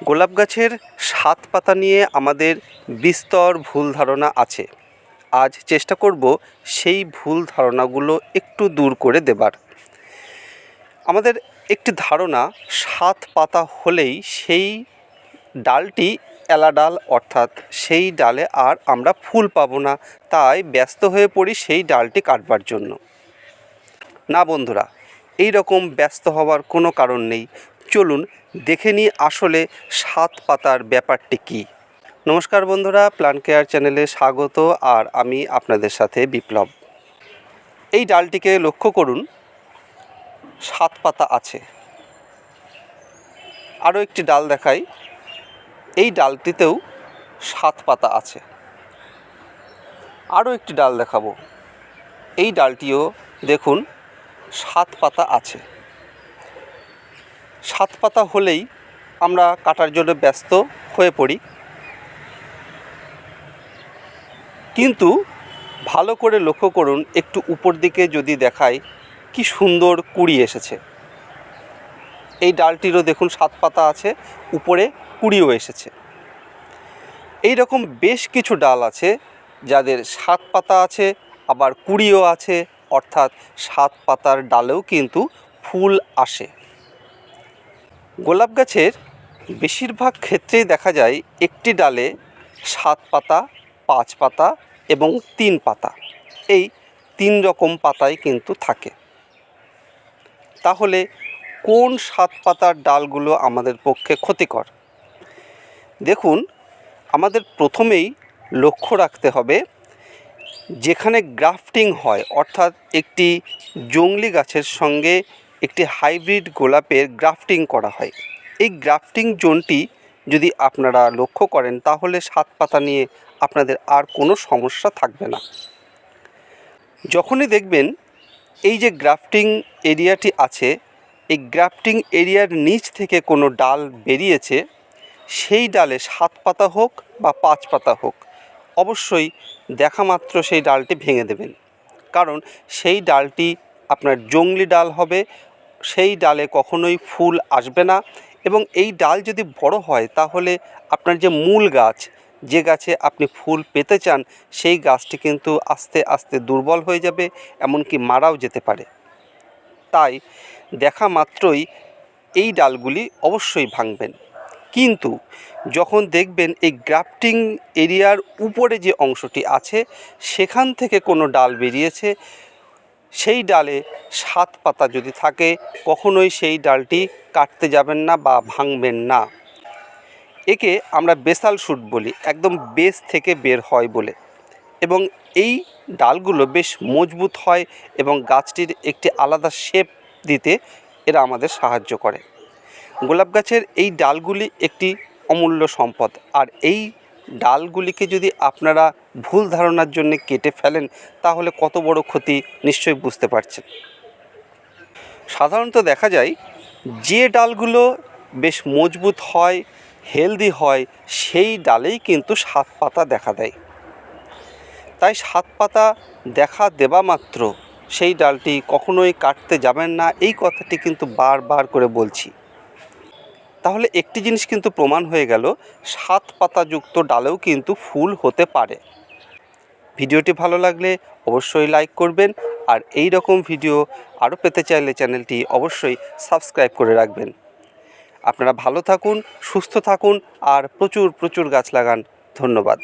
গোলাপ গাছের সাত পাতা নিয়ে আমাদের বিস্তর ভুল ধারণা আছে। আজ চেষ্টা করব সেই ভুল ধারণাগুলো একটু দূর করে দেবার। আমাদের একটি ধারণা, সাত পাতা হলেই সেই ডালটি এলা ডাল, অর্থাৎ সেই ডালে আর আমরা ফুল পাবো না, তাই ব্যস্ত হয়ে পড়ি সেই ডালটি কাটবার জন্য। না বন্ধুরা, এই রকম ব্যস্ত হওয়ার কোনো কারণ নেই। চলুন দেখে নিই আসলে সাত পাতার ব্যাপারটি কী। নমস্কার বন্ধুরা, প্ল্যান্ট কেয়ার চ্যানেলে স্বাগত। আর আমি আপনাদের সাথে বিপ্লব। এই ডালটিকে লক্ষ্য করুন, সাত পাতা আছে। আরও একটি ডাল দেখাই, এই ডালটিতেও সাত পাতা আছে। আরও একটি ডাল দেখাবো, এই ডালটিও দেখুন সাত পাতা আছে। সাত পাতা হলেই আমরা কাটার জন্য ব্যস্ত হয়ে পড়ি, কিন্তু ভালো করে লক্ষ্য করুন, একটু উপর দিকে যদি দেখাই, কি সুন্দর কুঁড়ি এসেছে। এই ডালটিরও দেখুন সাত পাতা আছে, উপরে কুঁড়িও এসেছে। এই রকম বেশ কিছু ডাল আছে যাদের সাত পাতা আছে, আবার কুঁড়িও আছে, অর্থাৎ সাত পাতার ডালেও কিন্তু ফুল আসে। গোলাপ গাছের বেশিরভাগ ক্ষেত্রেই দেখা যায় একটি ডালে সাত পাতা, পাঁচ পাতা এবং তিন পাতা, এই তিন রকম পাতাই কিন্তু থাকে। তাহলে কোন সাত পাতার ডালগুলো আমাদের পক্ষে ক্ষতিকর? দেখুন, আমাদের প্রথমেই লক্ষ্য রাখতে হবে, যেখানে গ্রাফটিং হয়, অর্থাৎ একটি জংলি গাছের সঙ্গে একটি হাইব্রিড গোলাপের গ্রাফটিং করা হয়, এই গ্রাফটিং জোনটি যদি আপনারা লক্ষ্য করেন, তাহলে সাত পাতা নিয়ে আপনাদের আর কোনো সমস্যা থাকবে না। যখনই দেখবেন এই যে গ্রাফটিং এরিয়াটি আছে, এই গ্রাফটিং এরিয়ার নিচ থেকে কোনো ডাল বেরিয়েছে, সেই ডালে সাত পাতা হোক বা পাঁচ পাতা হোক, অবশ্যই দেখা মাত্র সেই ডালটি ভেঙে দেবেন। কারণ সেই ডালটি আপনার জংলি ডাল হবে, সেই ডালে কখনোই ফুল আসবে না। এবং এই ডাল যদি বড় হয়, তাহলে আপনার যে মূল গাছ, যে গাছে আপনি ফুল পেতে চান, সেই গাছটি কিন্তু আস্তে আস্তে দুর্বল হয়ে যাবে, এমনকি মারাও যেতে পারে। তাই দেখা মাত্রই এই ডালগুলি অবশ্যই ভাঙবেন। কিন্তু যখন দেখবেন এই গ্রাফটিং এরিয়ার উপরে যে অংশটি আছে, সেখান থেকে কোনো ডাল বেরিয়েছে, সেই ডালে সাত পাতা যদি থাকে, কখনোই সেই ডালটি কাটতে যাবেন না বা ভাঙবেন না। একে আমরা বেসাল শুট বলি, একদম বেস থেকে বের হয় বলে। এবং এই ডালগুলো বেশ মজবুত হয় এবং গাছটির একটি আলাদা শেপ দিতে এরা আমাদের সাহায্য করে। গোলাপ গাছের এই ডালগুলি একটি অমূল্য সম্পদ, আর এই ডালগুলিকে যদি আপনারা ভুল ধারণার জন্য কেটে ফেলেন, তাহলে কত বড় ক্ষতি নিশ্চয়ই বুঝতে পারছেন। সাধারণত দেখা যায় যে ডালগুলো বেশ মজবুত হয়, হেলদি হয়, সেই ডালেই কিন্তু সাত পাতা দেখা দেয়। তাই সাত পাতা দেখা দেওয়া মাত্র সেই ডালটি কখনোই কাটতে যাবেন না, এই কথাটি কিন্তু বারবার করে বলছি। তাহলে একটি জিনিস কিন্তু প্রমাণ হয়ে গেল, সাত পাতাযুক্ত ডালেও কিন্তু ফুল হতে পারে। ভিডিওটি ভালো লাগলে অবশ্যই লাইক করবেন, আর এই রকম ভিডিও আরও পেতে চাইলে চ্যানেলটি অবশ্যই সাবস্ক্রাইব করে রাখবেন। আপনারা ভালো থাকুন, সুস্থ থাকুন, আর প্রচুর প্রচুর গাছ লাগান। ধন্যবাদ।